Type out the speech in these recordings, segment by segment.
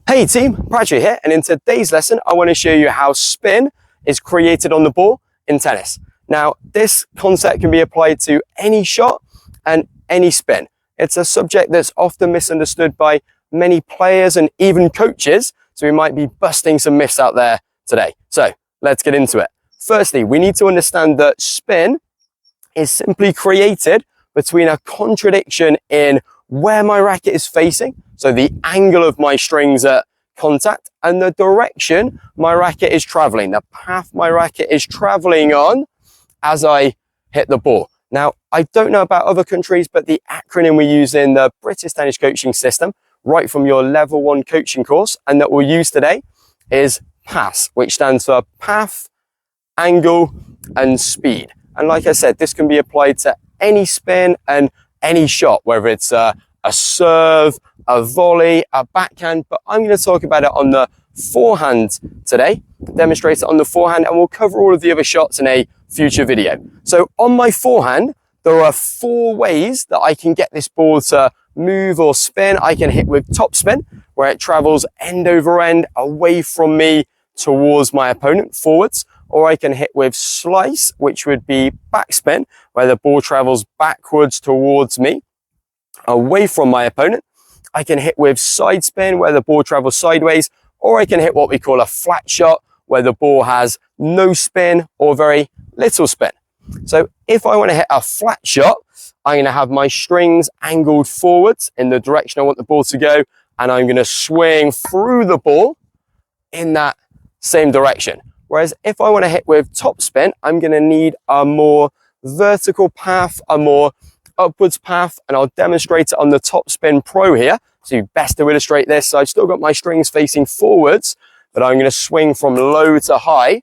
Hey team, Patrick here, and in today's lesson I want to show you how spin is created on the ball in tennis. Now this concept can be applied to any shot and any spin. It's a subject that's often misunderstood by many players and even coaches, so we might be busting some myths out there today. So let's get into it. Firstly, we need to understand that spin is simply created between a contradiction in where my racket is facing, so the angle of my strings at contact, and the direction my racket is traveling, the path my racket is traveling on as I hit the ball. Now, I don't know about other countries, but the acronym we use in the British tennis coaching system, right from your level 1 coaching course, and that we'll use today, is PASS, which stands for path, angle, and speed. And like I said, this can be applied to any spin and any shot, whether it's a serve, a volley, a backhand, but I'm going to talk about it on the forehand today, demonstrate it on the forehand, and we'll cover all of the other shots in a future video. So on my forehand, there are 4 ways that I can get this ball to move or spin. I can hit with topspin, where it travels end over end away from me towards my opponent forwards, or I can hit with slice, which would be backspin, where the ball travels backwards towards me, away from my opponent. I can hit with side spin, where the ball travels sideways, or I can hit what we call a flat shot, where the ball has no spin or very little spin. So if I want to hit a flat shot, I'm going to have my strings angled forwards in the direction I want the ball to go, and I'm going to swing through the ball in that same direction. Whereas if I want to hit with topspin, I'm going to need a more vertical path, a more upwards path, and I'll demonstrate it on the Topspin Pro here. So best to illustrate this, so I've still got my strings facing forwards, but I'm going to swing from low to high,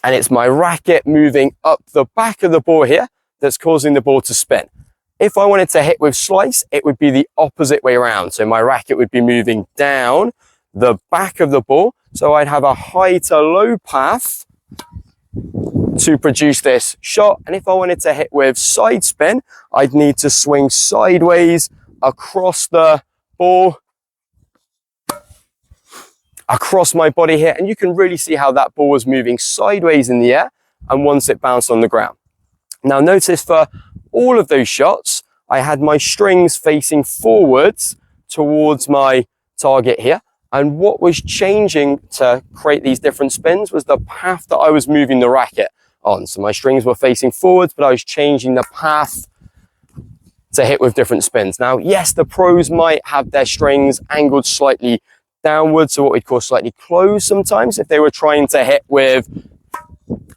and it's my racket moving up the back of the ball here that's causing the ball to spin. If I wanted to hit with slice, it would be the opposite way around. So my racket would be moving down the back of the ball, so I'd have a high to low path to produce this shot. And if I wanted to hit with side spin, I'd need to swing sideways across the ball, across my body here, and you can really see how that ball was moving sideways in the air and once it bounced on the ground. Now notice for all of those shots, I had my strings facing forwards towards my target here. And what was changing to create these different spins was the path that I was moving the racket on. So my strings were facing forwards, but I was changing the path to hit with different spins. Now, yes, the pros might have their strings angled slightly downwards, so what we'd call slightly closed sometimes, if they were trying to hit with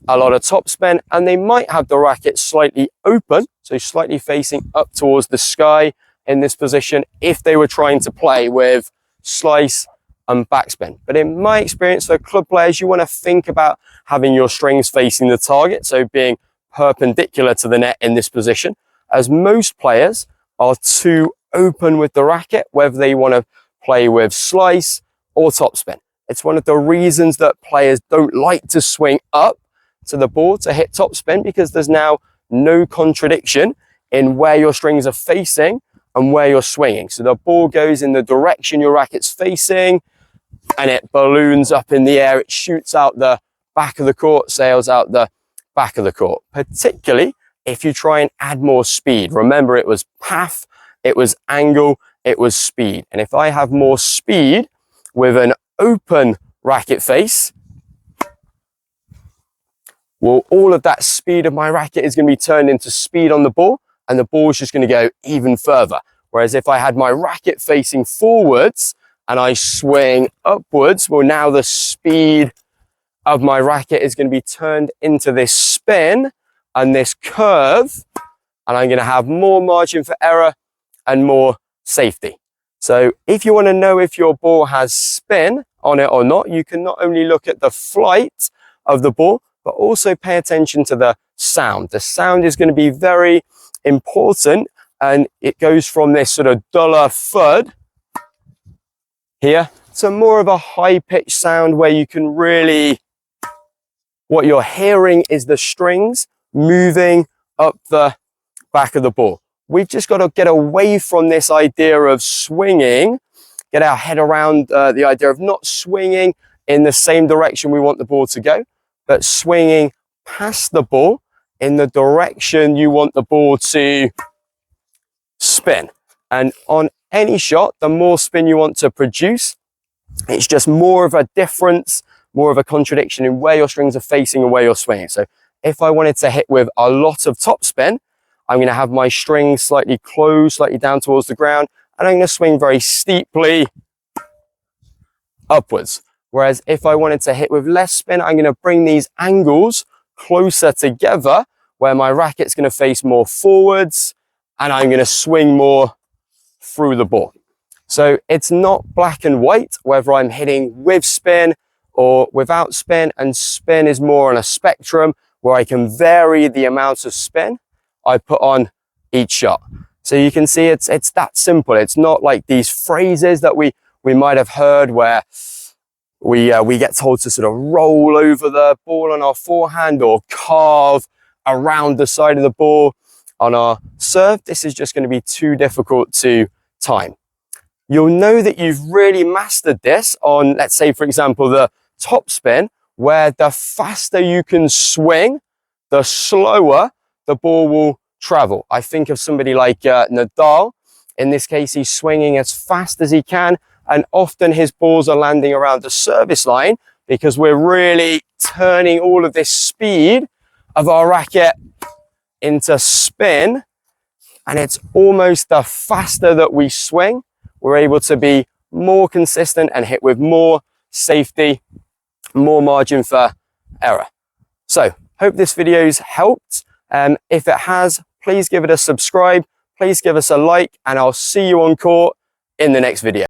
a lot of topspin, and they might have the racket slightly open, so slightly facing up towards the sky in this position, if they were trying to play with slice and backspin. But in my experience, for club players, you want to think about having your strings facing the target, so being perpendicular to the net in this position, as most players are too open with the racket, whether they want to play with slice or topspin. It's one of the reasons that players don't like to swing up to the ball to hit topspin, because there's now no contradiction in where your strings are facing and where you're swinging. So the ball goes in the direction your racket's facing, and it balloons up in the air. It shoots out the back of the court, sails out the back of the court, particularly if you try and add more speed. Remember, it was path, it was angle, it was speed. And if I have more speed with an open racket face, well, all of that speed of my racket is going to be turned into speed on the ball, and the ball is just going to go even further. Whereas if I had my racket facing forwards and I swing upwards, well, now the speed of my racket is going to be turned into this spin and this curve, and I'm going to have more margin for error and more safety. So if you want to know if your ball has spin on it or not, you can not only look at the flight of the ball, but also pay attention to the sound. The sound is going to be very important, and it goes from this sort of duller thud here to more of a high-pitched sound where you can really, what you're hearing is the strings moving up the back of the ball. We've just got to get away from this idea of swinging, get our head around the idea of not swinging in the same direction we want the ball to go, but swinging past the ball in the direction you want the ball to spin. And on any shot, the more spin you want to produce, it's just more of a difference, more of a contradiction in where your strings are facing and where you're swinging. So if I wanted to hit with a lot of topspin, I'm going to have my strings slightly closed, slightly down towards the ground, and I'm going to swing very steeply upwards. Whereas if I wanted to hit with less spin, I'm going to bring these angles closer together where my racket's going to face more forwards and I'm going to swing more through the ball. So it's not black and white, whether I'm hitting with spin or without spin, and spin is more on a spectrum where I can vary the amount of spin I put on each shot. So you can see it's that simple. It's not like these phrases that we might have heard where we get told to sort of roll over the ball on our forehand or carve around the side of the ball on our serve. This is just going to be too difficult to time. You'll know that you've really mastered this on, let's say, for example, the topspin, where the faster you can swing, the slower the ball will travel. I think of somebody like Nadal. In this case, he's swinging as fast as he can, and often his balls are landing around the service line because we're really turning all of this speed of our racket into spin. And it's almost the faster that we swing, we're able to be more consistent and hit with more safety, more margin for error. So, hope this video's helped. If it has, please give it a subscribe, please give us a like, and I'll see you on court in the next video.